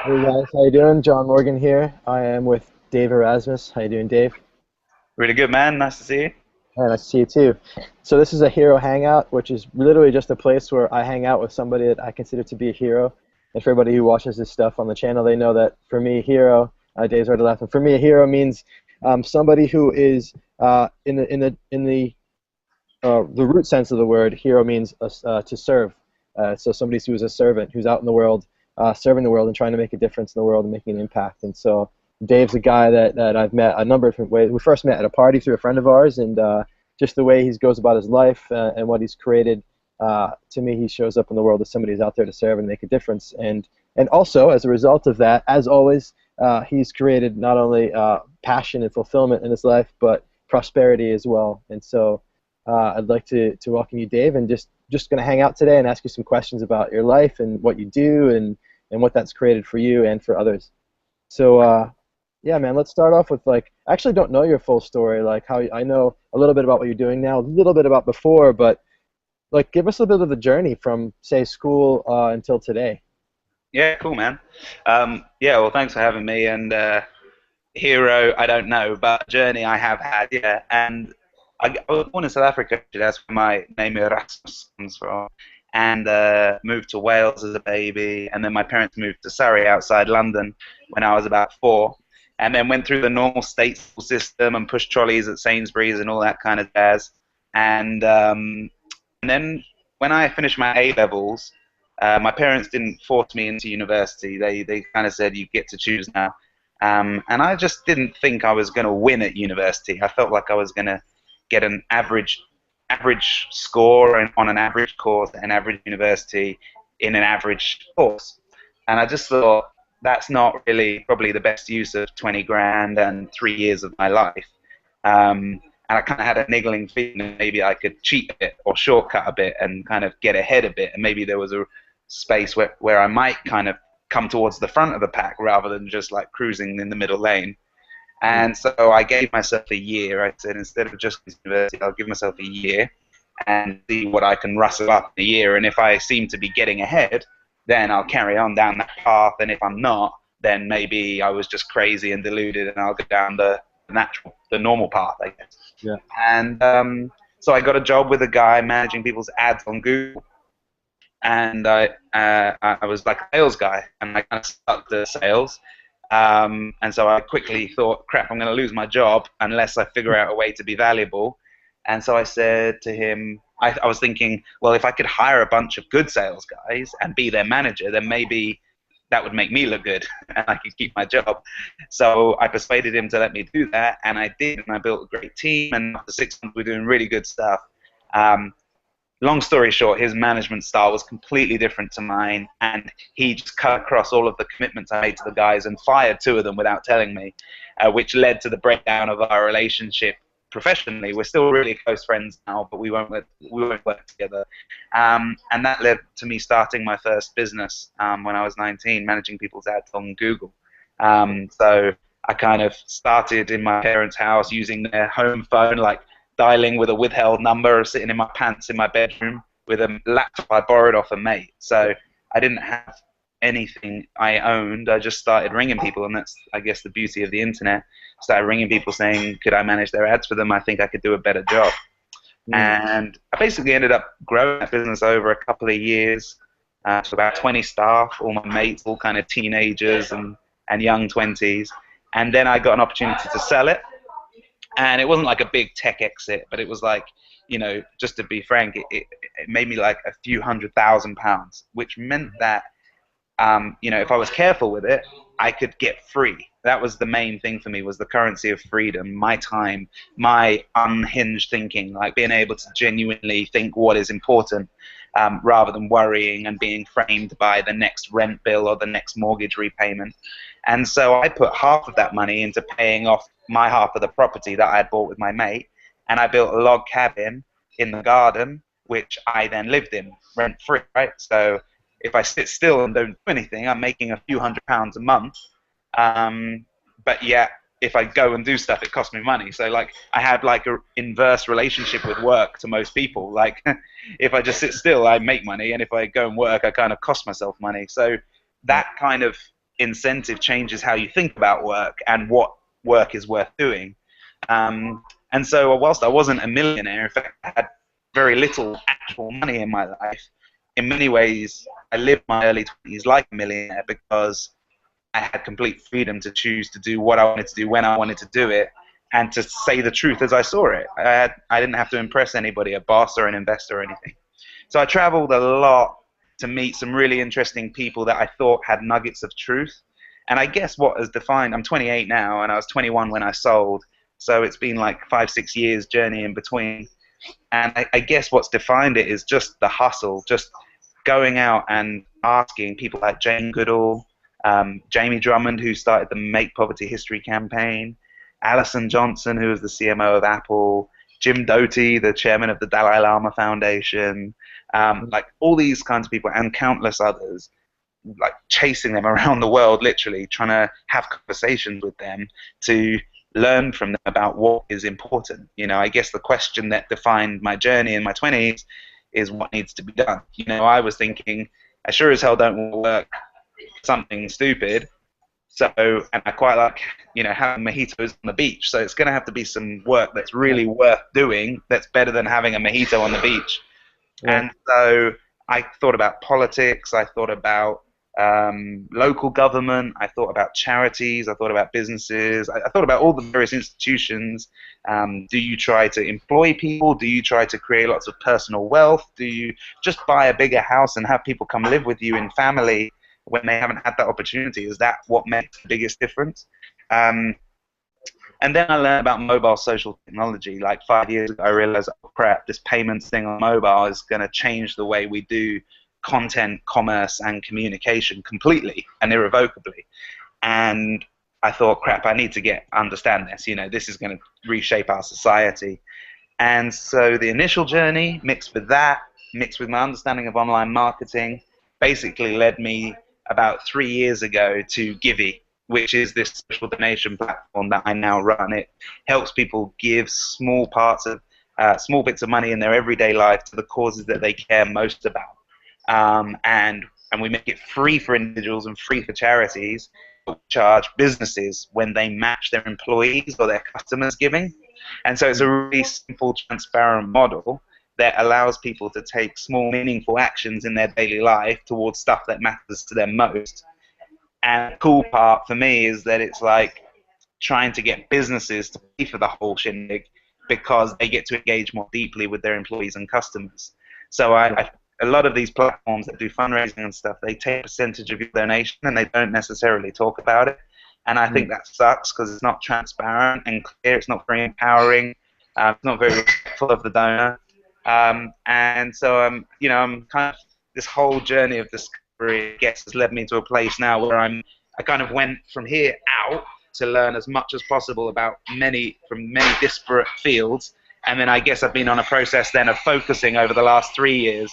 Hey guys, how you doing? John Morgan here. I am with Dave Erasmus. How you doing, Dave? Really good, man. Nice to see you. And nice to see you too. So this is a hero hangout, which is literally just a place where I hang out with somebody that I consider to be a hero. And for everybody who watches this stuff on the channel, they know that for me, hero, Dave's already laughing. For me, a hero means somebody who is in the root sense of the word. Hero means to serve. So somebody who is a servant, who's out in the world, serving the world and trying to make a difference in the world and making an impact. And so Dave's a guy that I've met a number of different ways. We first met at a party through a friend of ours, and just the way he goes about his life and what he's created, to me, he shows up in the world as somebody who's out there to serve and make a difference. And also, as a result of that, as always, he's created not only passion and fulfillment in his life, but prosperity as well. And so I'd like to welcome you, Dave, and just going to hang out today and ask you some questions about your life and what you do and what that's created for you and for others. So yeah, man, let's start off with like I actually don't know your full story, like how I know a little bit about what you're doing now, a little bit about before, but like give us a bit of the journey from say school until today. Yeah, cool, man. Yeah, well, thanks for having me. And hero, I don't know, but journey I have had, yeah. And I was born in South Africa, actually. That's where my name Erasmus comes from. And moved to Wales as a baby. And then my parents moved to Surrey outside London when I was about 4. And then went through the normal state school system and pushed trolleys at Sainsbury's and all that kind of jazz. And then when I finished my A levels, my parents didn't force me into university. They kind of said you get to choose now. And I just didn't think I was going to win at university. I felt like I was going to get an average score on an average course at an average university in an average course. And I just thought that's not really probably the best use of 20 grand and 3 years of my life. And I kind of had a niggling feeling that maybe I could cheat a bit or shortcut a bit and kind of get ahead a bit. And maybe there was a space where I might kind of come towards the front of the pack rather than just like cruising in the middle lane. And so I gave myself a year. I said instead of just university, I'll give myself a year and see what I can rustle up in a year. And if I seem to be getting ahead, then I'll carry on down that path. And if I'm not, then maybe I was just crazy and deluded, and I'll go down the normal path, I guess. Yeah. And so I got a job with a guy managing people's ads on Google, and I was like a sales guy, and I kind of stuck to sales. And so I quickly thought, crap, I'm going to lose my job unless I figure out a way to be valuable. And so I said to him, I was thinking, well, if I could hire a bunch of good sales guys and be their manager, then maybe that would make me look good and I could keep my job. So I persuaded him to let me do that, and I did, and I built a great team, and after 6 months we were doing really good stuff. Um, Long story short, his management style was completely different to mine, and he just cut across all of the commitments I made to the guys and fired 2 of them without telling me, which led to the breakdown of our relationship professionally. We're still really close friends now, but we won't work together. And that led to me starting my first business when I was 19, managing people's ads on Google. So I kind of started in my parents' house using their home phone, like dialing with a withheld number, or sitting in my pants in my bedroom with a laptop I borrowed off a mate. So I didn't have anything I owned. I just started ringing people, and that's, I guess, the beauty of the internet. Started ringing people saying, could I manage their ads for them? I think I could do a better job. Mm. And I basically ended up growing that business over a couple of years to about 20 staff, all my mates, all kind of teenagers and young 20s. And then I got an opportunity to sell it. And it wasn't like a big tech exit, but it was like, just to be frank, it made me like a few £100,000, which meant that, if I was careful with it, I could get free. That was the main thing for me, was the currency of freedom, my time, my unhinged thinking, like being able to genuinely think what is important, rather than worrying and being framed by the next rent bill or the next mortgage repayment. And so I put half of that money into paying off my half of the property that I had bought with my mate, and I built a log cabin in the garden, which I then lived in rent-free, right? So if I sit still and don't do anything, I'm making a few £100s a month. But yet, if I go and do stuff, it costs me money. So like, I had like a inverse relationship with work to most people. Like, if I just sit still, I make money, and if I go and work, I kind of cost myself money. So that kind of incentive changes how you think about work and what work is worth doing. And so whilst I wasn't a millionaire, in fact, I had very little actual money in my life, in many ways, I lived my early 20s like a millionaire because I had complete freedom to choose to do what I wanted to do when I wanted to do it, and to say the truth as I saw it. I didn't have to impress anybody, a boss or an investor or anything. So I traveled a lot to meet some really interesting people that I thought had nuggets of truth. And I guess what has defined, I'm 28 now, and I was 21 when I sold, so it's been like 5, 6 years journey in between. And I guess what's defined it is just the hustle, just going out and asking people like Jane Goodall, Jamie Drummond, who started the Make Poverty History campaign, Alison Johnson, who was the CMO of Apple, Jim Doty, the chairman of the Dalai Lama Foundation, like all these kinds of people and countless others, like chasing them around the world, literally trying to have conversations with them to learn from them about what is important. You know, I guess the question that defined my journey in my 20s is what needs to be done. You know, I was thinking, I sure as hell don't want to work something stupid. So, and I quite like, you know, having mojitos on the beach. So it's going to have to be some work that's really worth doing, that's better than having a mojito on the beach. Yeah. And so I thought about politics. I thought about local government. I thought about charities. I thought about businesses. I thought about all the various institutions. Do you try to employ people? Do you try to create lots of personal wealth? Do you just buy a bigger house and have people come live with you in family when they haven't had that opportunity? Is that what makes the biggest difference? And then I learned about mobile social technology. Like 5 years ago, I realized, oh crap, this payments thing on mobile is going to change the way we do content, commerce, and communication completely and irrevocably. And I thought, crap, I need to understand this. You know, this is going to reshape our society. And so the initial journey, mixed with that, mixed with my understanding of online marketing, basically led me about 3 years ago to Givey, which is this social donation platform that I now run. It helps people give small bits of money in their everyday life to the causes that they care most about. And we make it free for individuals and free for charities, but we charge businesses when they match their employees or their customers' giving. And so it's a really simple, transparent model that allows people to take small, meaningful actions in their daily life towards stuff that matters to them most. And the cool part for me is that it's like trying to get businesses to pay for the whole shindig because they get to engage more deeply with their employees and customers. So a lot of these platforms that do fundraising and stuff, they take a percentage of your donation and they don't necessarily talk about it. And I think that sucks because it's not transparent and clear. It's not very empowering. It's not very respectful of the donor. And so, you know, I'm kind of this whole journey of discovery, I guess, has led me to a place now where I kind of went from here out to learn as much as possible about from many disparate fields. And then I guess I've been on a process then of focusing over the last 3 years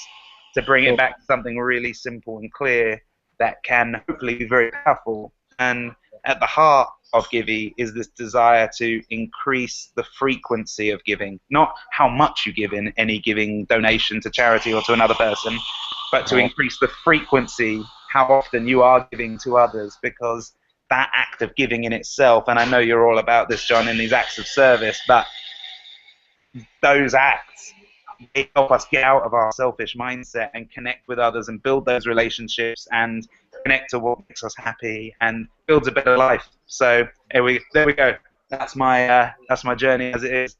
to bring it back to something really simple and clear that can hopefully be very powerful. And at the heart of Givey is this desire to increase the frequency of giving, not how much you give in any giving donation to charity or to another person, but to increase the frequency, how often you are giving to others, because that act of giving in itself, and I know you're all about this, John, in these acts of service, but those acts, they help us get out of our selfish mindset and connect with others and build those relationships and connect to what makes us happy and builds a better life. So there we go. That's my journey as it is.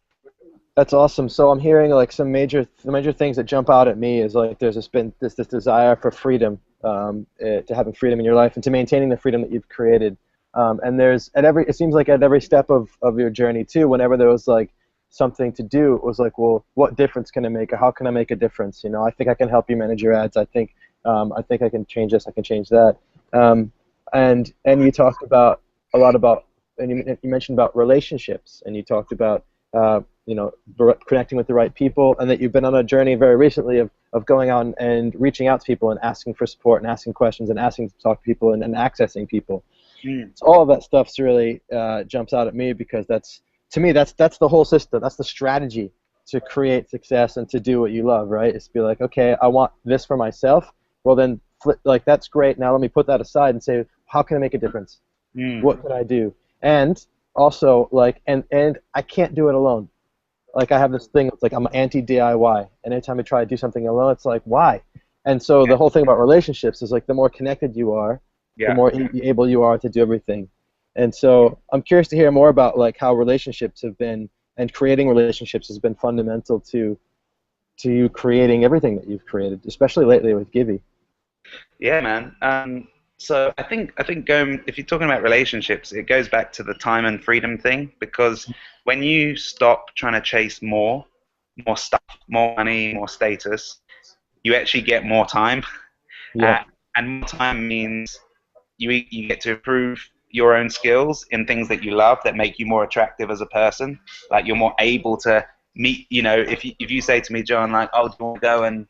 That's awesome. So I'm hearing like the major things that jump out at me is like there's this desire for freedom, to having freedom in your life and to maintaining the freedom that you've created. And it seems like at every step of your journey too, whenever there was like something to do, it was like, well, what difference can I make, or how can I make a difference? You know, I think I can help you manage your ads. I think I can change this. I can change that. And you talked about a lot about, and you mentioned about relationships, and you talked about you know, connecting with the right people, and that you've been on a journey very recently of going out and reaching out to people and asking for support and asking questions and asking to talk to people and accessing people. So all of that stuff's really jumps out at me because to me that's the whole system. That's the strategy to create success and to do what you love, right? It's to be like, okay, I want this for myself. Well then, like that's great. Now let me put that aside and say, how can I make a difference? Mm. What can I do? And also, like, and I can't do it alone. Like, I have this thing, it's like I'm anti DIY, and anytime I try to do something alone, it's like, why? And so the whole thing about relationships is like the more connected you are, the Yeah. more able you are to do everything. And so I'm curious to hear more about like how relationships have been, and creating relationships has been fundamental to you creating everything that you've created, especially lately with Givey. Yeah, man. So I think if you're talking about relationships, it goes back to the time and freedom thing, because when you stop trying to chase more stuff, more money, more status, you actually get more time, Yeah, uh, and more time means you get to improve your own skills in things that you love that make you more attractive as a person. Like you're more able to meet. If you say to me, John, like, oh, do you want to go and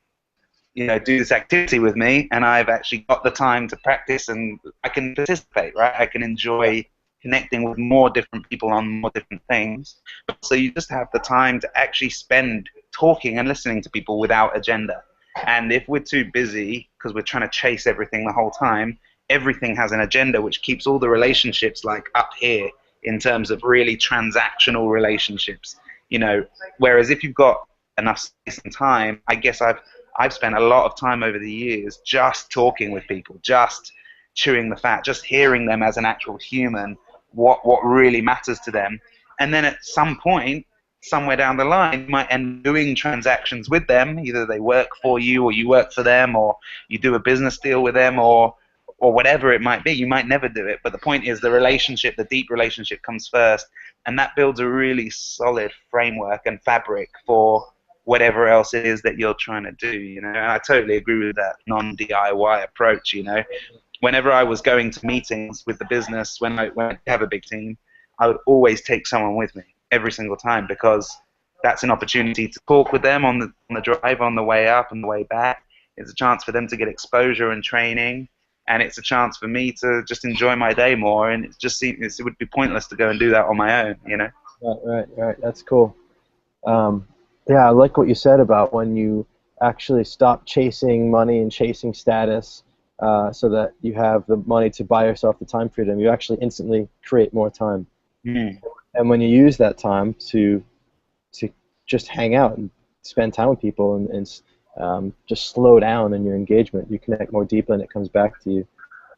do this activity with me, and I've actually got the time to practice, and I can participate, right? I can enjoy connecting with more different people on more different things. So you just have the time to actually spend talking and listening to people without agenda. And if we're too busy because we're trying to chase everything the whole time, everything has an agenda, which keeps all the relationships like up here in terms of really transactional relationships. Whereas if you've got enough space and time, I guess I've spent a lot of time over the years just talking with people, just chewing the fat, just hearing them as an actual human, what really matters to them. And then at some point, somewhere down the line, you might end up doing transactions with them. Either they work for you, or you work for them, or you do a business deal with them, or whatever it might be. You might never do it. But the point is the relationship, the deep relationship comes first. And that builds a really solid framework and fabric for whatever else it is that you're trying to do. And I totally agree with that non-DIY approach. Whenever I was going to meetings with the business, when I have a big team, I would always take someone with me every single time, because that's an opportunity to talk with them on the drive, on the way up and the way back. It's a chance for them to get exposure and training, and it's a chance for me to just enjoy my day more. And it would be pointless to go and do that on my own. right. That's cool. Um, yeah, I like what you said about when you actually stop chasing money and chasing status, so that you have the money to buy yourself the time freedom. You actually instantly create more time. Mm. And when you use that time to just hang out and spend time with people, and just slow down in your engagement, you connect more deeply, and it comes back to you.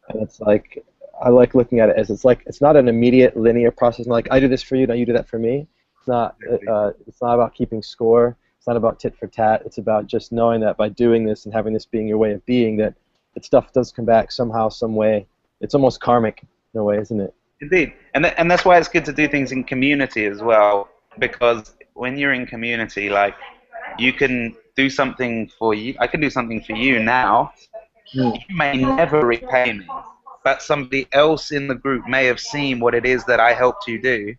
And it's like, I like looking at it as, it's not an immediate linear process. Like, I do this for you, now you do that for me. It's not about keeping score. It's not about tit for tat. It's about just knowing that by doing this and having this being your way of being, that stuff does come back somehow, some way. It's almost karmic in a way, isn't it? Indeed, and that's why it's good to do things in community as well, because when you're in community, like, you can do something for you. I can do something for you now. Mm. You may never repay me, but somebody else in the group may have seen what it is that I helped you do,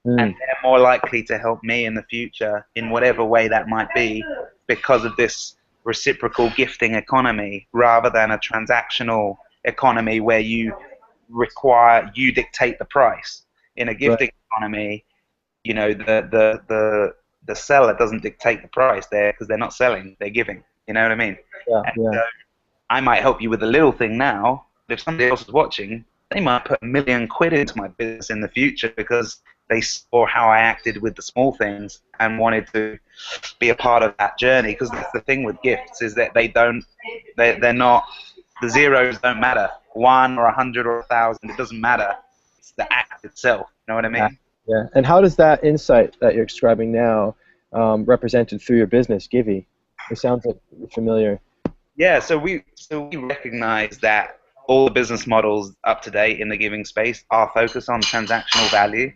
and Mm. they're more likely to help me in the future in whatever way that might be, because of this reciprocal gifting economy, rather than a transactional economy where you dictate the price. In a Right. gifting economy, the seller doesn't dictate the price there, because they're not selling, they're giving. You know what I mean? Yeah. And Yeah. so I might help you with a little thing now, but if somebody else is watching, they might put £1 million into my business in the future, because they saw how I acted with the small things and wanted to be a part of that journey. Because that's the thing with gifts, is that they're not, the zeros don't matter. 1 or 100 or 1,000, it doesn't matter. It's the act itself. You know what I Yeah. mean? Yeah. And how does that insight that you're describing now, represented through your business, Givey? It sounds like familiar. Yeah, so we recognize that all the business models up to date in the giving space are focused on transactional value.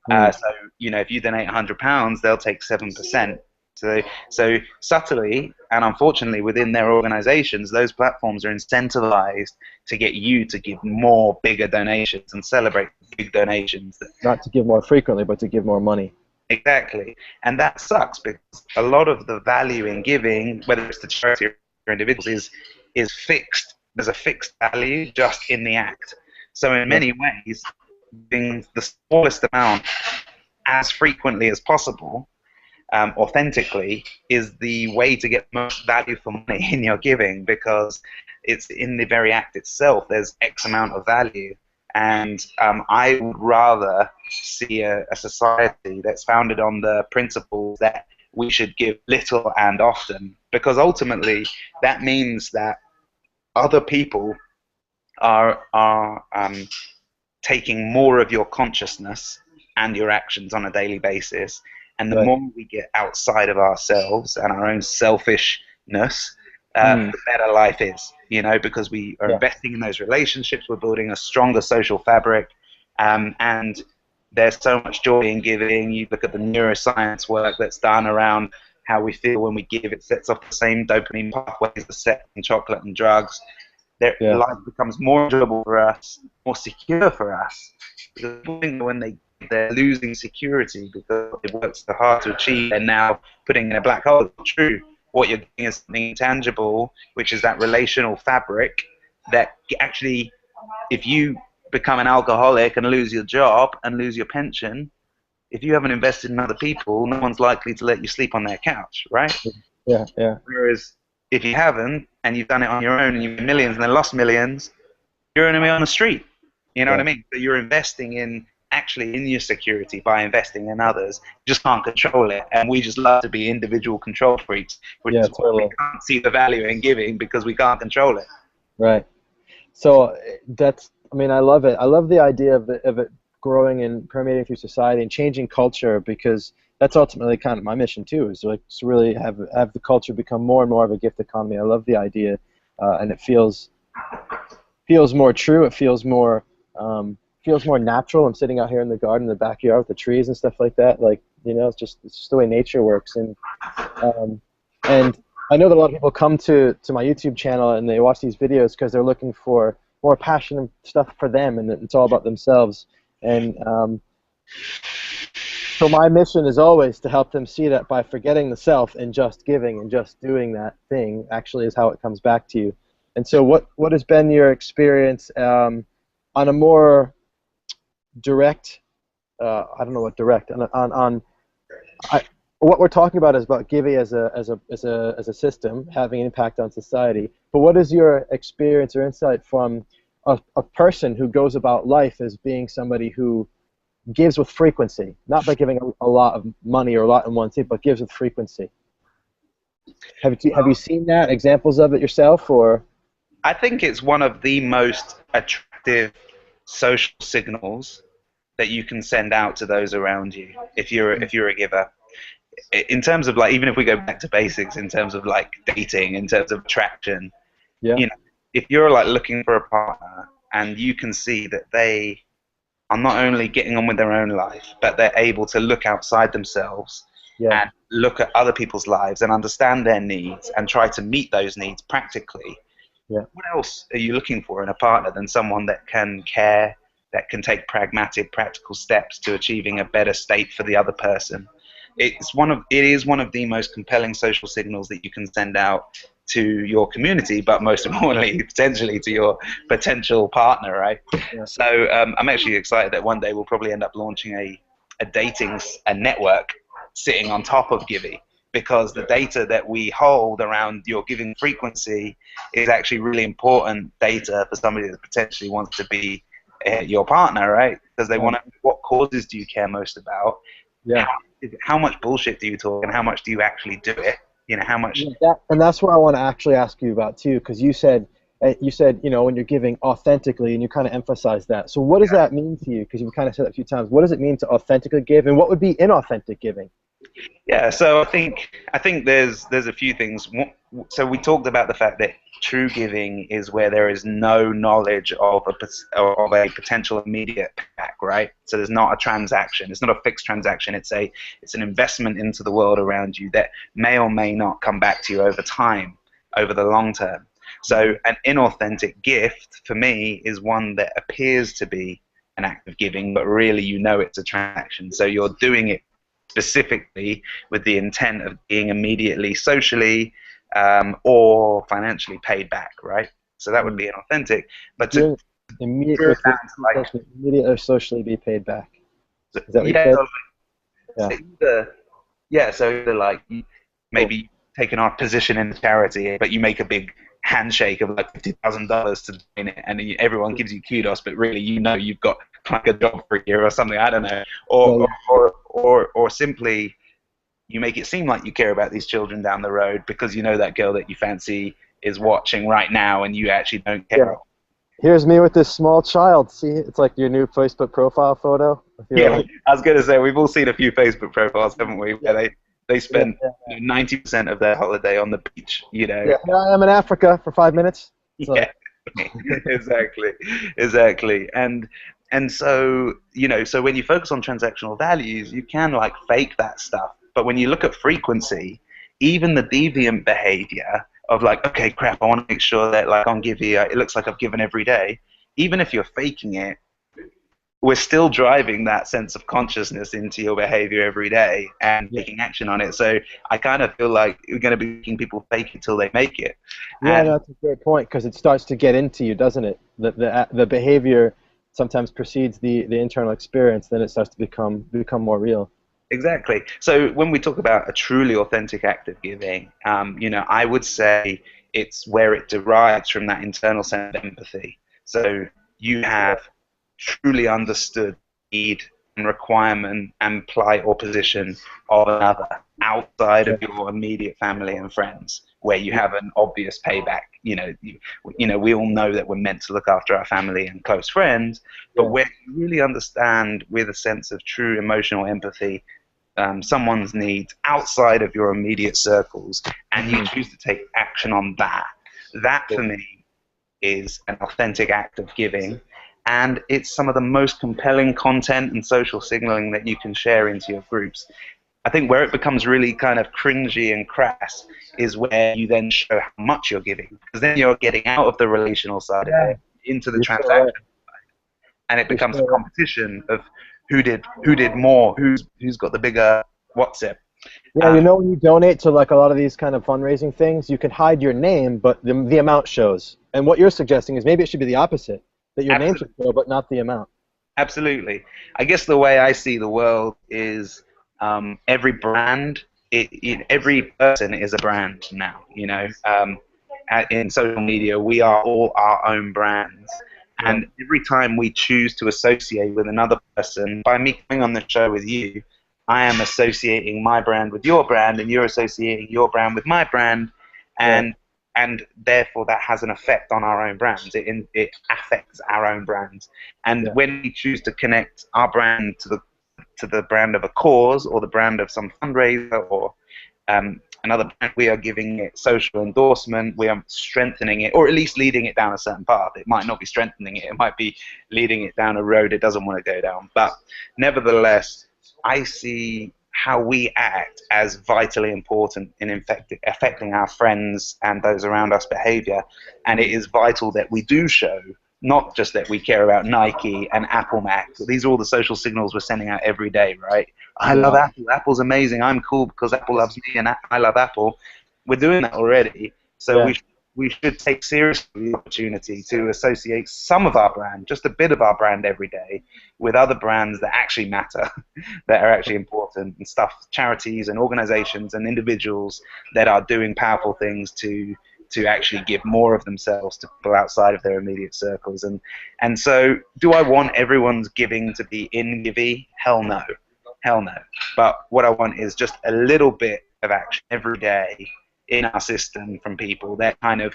Mm. So if you donate £100, they'll take 7%. So subtly and unfortunately within their organizations, those platforms are incentivized to get you to give more bigger donations and celebrate big donations. Not to give more frequently, but to give more money. Exactly. And that sucks, because a lot of the value in giving, whether it's to charity or individuals, is fixed. There's a fixed value just in the act. So in Yeah. many ways, giving the smallest amount as frequently as possible authentically is the way to get most value for money in your giving, because it's in the very act itself. There's X amount of value, and I would rather see a society that's founded on the principles that we should give little and often, because ultimately that means that other people are taking more of your consciousness and your actions on a daily basis. And the Right. more we get outside of ourselves and our own selfishness, the better life is, because we are Yeah. investing in those relationships, we're building a stronger social fabric, and there's so much joy in giving. You look at the neuroscience work that's done around how we feel when we give. It sets off the same dopamine pathways that set in chocolate and drugs. Yeah. Life becomes more enjoyable for us, more secure for us. Because people think when they're losing security because they worked so hard to achieve, they're now putting in a black hole. It's true. What you're getting is something tangible, which is that relational fabric that actually, if you become an alcoholic and lose your job and lose your pension, if you haven't invested in other people, no one's likely to let you sleep on their couch, right? Yeah. Yeah. Whereas if you haven't, and you've done it on your own, and you've made millions and then lost millions, you're going to be on the street. You know what I Yeah. mean? But you're investing actually in your security by investing in others. You just can't control it. And we just love to be individual control freaks, which Yeah. is why we Totally. can't see the value in giving, because we can't control it. Right. So that's, I mean, I love it. I love the idea of it growing and permeating through society and changing culture, because that's ultimately kind of my mission too, is like to really have the culture become more and more of a gift economy. I love the idea, and it feels more true. It feels more natural. I'm sitting out here in the garden, in the backyard with the trees and stuff like that. Like, it's just the way nature works. Um, and I know that a lot of people come to my YouTube channel and they watch these videos because they're looking for more passionate stuff for them, and it's all about themselves. And so my mission is always to help them see that by forgetting the self and just giving and just doing that thing actually is how it comes back to you. And so what has been your experience on a more direct, I don't know what direct, what we're talking about is about giving as a system, having an impact on society. But what is your experience or insight from a person who goes about life as being somebody who gives with frequency, not by giving a lot of money or a lot in one thing, but gives with frequency? Have you seen that, examples of it yourself, or? I think it's one of the most attractive social signals that you can send out to those around you if you're a giver. In terms of, like, even if we go back to basics, in terms of like dating, in terms of attraction, Yeah. If you're like looking for a partner and you can see that they are not only getting on with their own life, but they're able to look outside themselves Yeah. and look at other people's lives and understand their needs and try to meet those needs practically. Yeah. What else are you looking for in a partner than someone that can care, that can take pragmatic, practical steps to achieving a better state for the other person? It is one of the most compelling social signals that you can send out to your community, but most importantly, potentially to your potential partner, right? Yeah. So I'm actually excited that one day we'll probably end up launching a network sitting on top of Givey, because the data that we hold around your giving frequency is actually really important data for somebody that potentially wants to be your partner, right? Because they want to, what causes do you care most about? Yeah. How much bullshit do you talk, and how much do you actually do it? How much? Yeah, and that's what I want to actually ask you about too, because you said when you're giving authentically, and you kind of emphasized that. So what does that mean to you? Because you've kind of said it a few times. What does it mean to authentically give, and what would be inauthentic giving? Yeah, so I think there's a few things. So we talked about the fact that true giving is where there is no knowledge of a potential immediate payback, right? So there's not a transaction. It's not a fixed transaction. It's an investment into the world around you that may or may not come back to you over time, over the long term. So an inauthentic gift for me is one that appears to be an act of giving, but really it's a transaction. So you're doing it specifically with the intent of being immediately socially or financially paid back, right? So that would be inauthentic. But to Immediate, drill down to like, immediate or socially be paid back. Is that what you yeah, said? so Yeah. either Yeah, so either like Cool. maybe taking our position in the charity, but you make a big handshake of like $50,000 to join it, and everyone gives you kudos, but really you know you've got like a job for a year or something. I don't know, Yeah, or yeah. or simply you make it seem like you care about these children down the road because you know that girl that you fancy is watching right now, and you actually don't Yeah. care. Here's me with this small child. See, it's like your new Facebook profile photo. If you're Yeah, like, I was going to say we've all seen a few Facebook profiles, haven't we, yeah, where they yeah, spend yeah, 90% of their holiday on the beach, you know. yeah. Here I am in Africa for 5 minutes. So, Yeah, exactly, exactly. And so, so when you focus on transactional values, you can like fake that stuff. But when you look at frequency, even the deviant behavior of like, okay, crap, I want to make sure that like I'm giving, it looks like I've given every day. Even if you're faking it, we're still driving that sense of consciousness into your behavior every day and yeah, taking action on it. So I kind of feel like we're going to be making people fake it till they make it. yeah, And that's a great point because it starts to get into you, doesn't it? The behavior sometimes precedes the internal experience, then it starts to become more real. exactly. So when we talk about a truly authentic act of giving, I would say it's where it derives from that internal sense of empathy. So you have truly understood need and requirement and plight or position of another outside Yeah, of your immediate family and friends, where you yeah, have an obvious payback. We all know that we're meant to look after our family and close friends, but yeah, where you really understand with a sense of true emotional empathy someone's needs outside of your immediate circles, and you hmm, choose to take action on that. That for cool. me is an authentic act of giving, and it's some of the most compelling content and social signaling that you can share into your groups. I think where it becomes really kind of cringy and crass is where you then show how much you're giving, because then you're getting out of the relational side of Yeah, it into the you're so right. transaction, and it You're becomes a so right. competition of who did more, who's got the bigger WhatsApp. Yeah, Um, when you donate to like a lot of these kind of fundraising things, you can hide your name, but the amount shows. And what you're suggesting is maybe it should be the opposite, that your name should absolutely, show, but not the amount. absolutely. I guess the way I see the world is every brand, every person is a brand now. In social media, we are all our own brands. Yeah, And every time we choose to associate with another person, by me coming on the show with you, I am associating my brand with your brand, and you're associating your brand with my brand, right. and therefore that has an effect on our own brands. It affects our own brands, and Yeah, when we choose to connect our brand to the brand of a cause or the brand of some fundraiser or another brand, we are giving it social endorsement, we are strengthening it, or at least leading it down a certain path. It might not be strengthening it, it might be leading it down a road it doesn't want to go down. But nevertheless, I see how we act as vitally important in affecting our friends and those around us behavior. And it is vital that we do show not just that we care about Nike and Apple Mac. These are all the social signals we're sending out every day, right? I love yeah, Apple. Apple's amazing. I'm cool because Apple loves me, and I love Apple. We're doing that already, so yeah, we should take seriously the opportunity to associate some of our brand, just a bit of our brand every day, with other brands that actually matter, that are actually important, and stuff, charities and organizations and individuals that are doing powerful things to actually give more of themselves to people outside of their immediate circles. And so, do I want everyone's giving to be in givey? Hell no. Hell no. But what I want is just a little bit of action every day in our system from people that kind of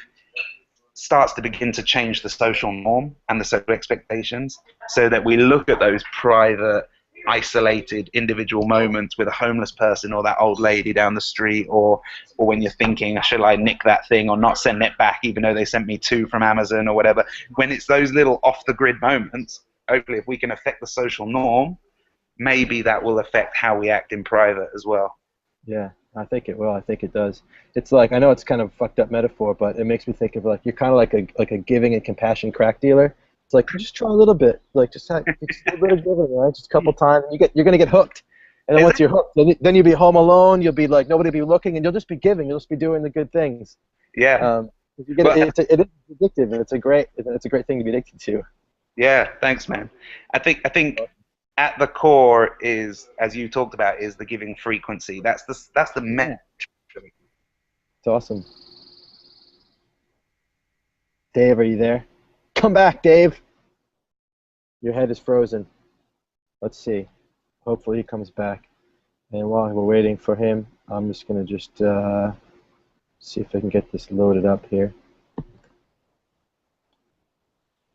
starts to begin to change the social norm and the social expectations, so that we look at those private, isolated individual moments with a homeless person or that old lady down the street, or when you're thinking, should I nick that thing or not send it back even though they sent me two from Amazon or whatever. When it's those little off the grid moments, hopefully if we can affect the social norm, maybe that will affect how we act in private as well. yeah. I think it will. I think it does. It's like I know it's kind of a fucked up metaphor, but it makes me think of like you're kind of like a giving and compassion crack dealer. It's like just try a little bit, like just have just a little bit of giving, right? Just a couple times, and you're gonna get hooked. And then Is once it? you're hooked, then you'll be home alone. You'll be like nobody will be looking, and you'll just be giving. You'll just be doing the good things. Yeah. 'Cause you get Well, it is addictive, and it's a great thing to be addicted to. yeah, thanks, man. I think at the core is, as you talked about, is the giving frequency. That's the metric. It's awesome. Dave, are you there? Come back, Dave. Your head is frozen. Let's see. Hopefully he comes back. And while we're waiting for him, I'm just going to just see if I can get this loaded up here.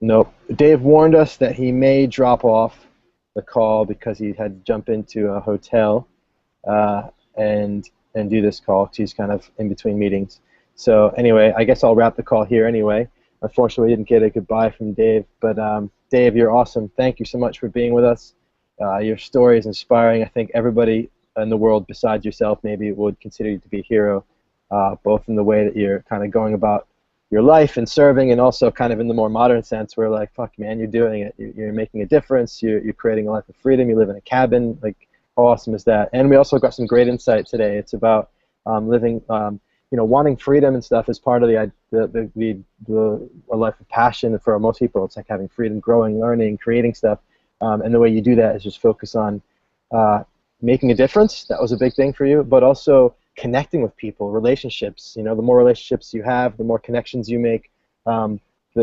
Nope. Dave warned us that he may drop off the call because he had to jump into a hotel and do this call because he's kind of in between meetings. So anyway, I guess I'll wrap the call here anyway. Unfortunately, we didn't get a goodbye from Dave, but Dave, you're awesome. Thank you so much for being with us. Your story is inspiring. I think everybody in the world besides yourself maybe would consider you to be a hero, both in the way that you're kind of going about your life and serving, and also kind of in the more modern sense where, like, fuck man, you're doing it. You're making a difference. You're creating a life of freedom. You live in a cabin. Like, how awesome is that? And we also got some great insight today. It's about living, wanting freedom and stuff is part of a life of passion for most people. It's like having freedom, growing, learning, creating stuff. And the way you do that is just focus on making a difference. That was a big thing for you, but also connecting with people, relationships. The more relationships you have, the more connections you make, the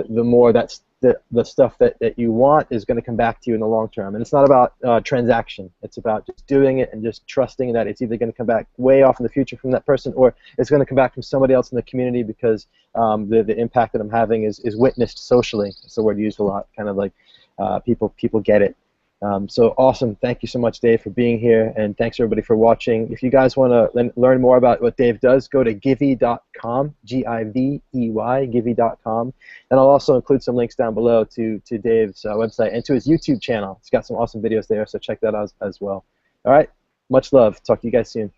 more that's the stuff that you want is going to come back to you in the long term. And it's not about transaction. It's about just doing it and just trusting that it's either going to come back way off in the future from that person, or it's going to come back from somebody else in the community because the impact that I'm having is witnessed socially. It's the word used a lot, kind of like people get it. So awesome. Thank you so much, Dave, for being here, and thanks everybody for watching. If you guys want to learn more about what Dave does, go to givey.com, G-I-V-E-Y, givey.com, and I'll also include some links down below to Dave's website and to his YouTube channel. He's got some awesome videos there, so check that out as well. All right, much love. Talk to you guys soon.